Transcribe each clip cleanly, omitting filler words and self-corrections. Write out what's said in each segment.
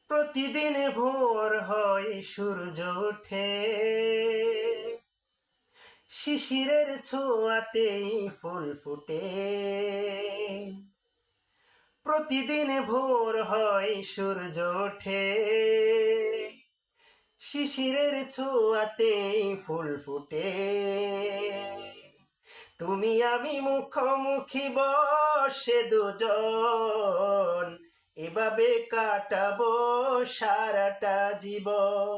প্রতিদিন ভোর হয় সূর্য ওঠে, শিশিরের ছোঁয়াতেই ফুল ফুটে। প্রতিদিন ভোর হয় সূর্য ওঠে, শিশিরের ছোঁয়াতেই ফুল ফুটে। তুমি আমি মুখোমুখি বসে দুজন, এভাবে কাটাবো সারাটা জীবন।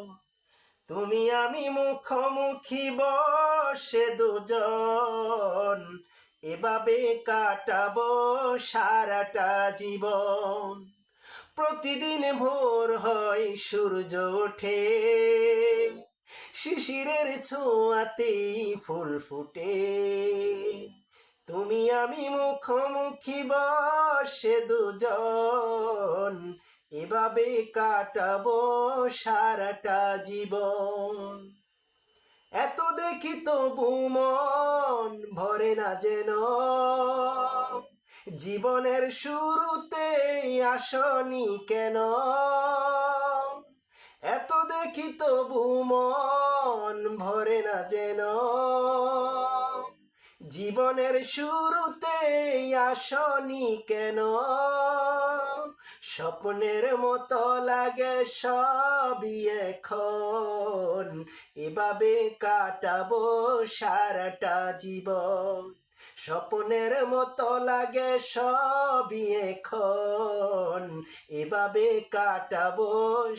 তুমি আমি মুখোমুখি বসে দুজন, এভাবে কাটাবো সারাটা জীবন। প্রতিদিন ভোর হয় সূর্য ওঠে, শিশিরের ছোঁয়াতেই ফুল ফুটে। তুমি আমি মুখোমুখি বসে দুজন, এভাবে কাটাবো সারাটা জীবন। এত দেখি তবু মন ভরে না যেন, জীবনের শুরুতেই আসনি কেন। এত দেখি তবু মন ভরে না যেন, জীবনের শুরুতেই আসনি কেন। স্বপ্নের মতো লাগে সবই এখন, এভাবে কাটাবো সারাটা জীবন। স্বপ্নের মতো লাগে সবই এখন, এভাবে কাটাবো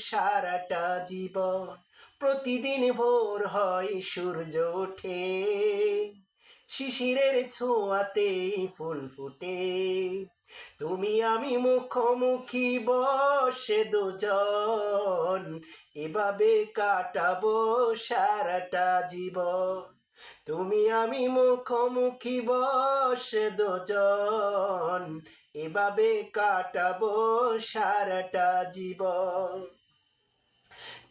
সারাটা জীবন। প্রতিদিন ভোর হয় সূর্য ওঠে, শিশিরের ছোঁয়াতেই ফুল ফুটে। তুমি আমি মুখোমুখি বসে দুজন, এভাবে কাটাবো সারাটা জীবন। তুমি আমি মুখোমুখি বসে দুজন, এভাবে কাটাবো সারাটা জীবন।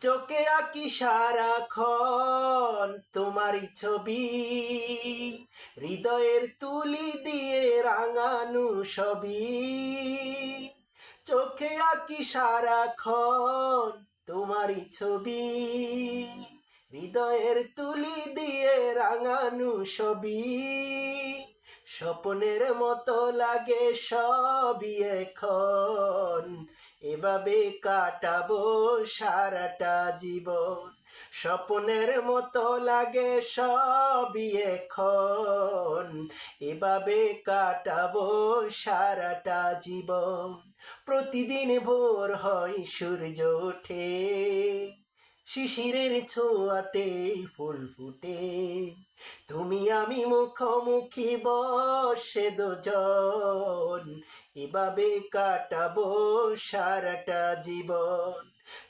চোখে আঁকি সারাক্ষণ তোমারই ছবি, হৃদয়ের তুলি দিয়ে রাঙানো সবই। চোখে আঁকি সারাক্ষণ তোমারই ছবি, হৃদয়ের তুলি দিয়ে রাঙানো সবই। স্বপ্নের মতো লাগে সবই এখন, এভাবে কাটাবো সারাটা জীবন। স্বপ্নের মতো লাগে সবই এখন, এভাবে কাটাবো সারাটা জীবন। প্রতিদিন ভোর হয় সূর্য ওঠে, শিশিরের ছোঁয়াতেই ফুল ফুটে। তুমি আমি মুখোমুখি বসে দুজন, এভাবে কাটাবো সারাটা জীবন।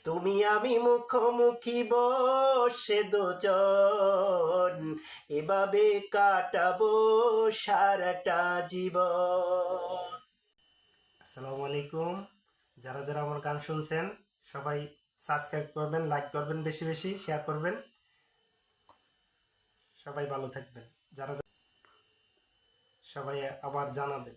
তুমি আমি মুখোমুখি বসে দুজন, এভাবে কাটাবো সারাটা জীবন। আসসালামু আলাইকুম। যারা যারা আমার গান শুনছেন সবাই সাবস্ক্রাইব করবেন, লাইক করবেন, বেশি বেশি শেয়ার করবেন। সবাই ভালো থাকবেন। যারা সবাই আবার জানাবেন।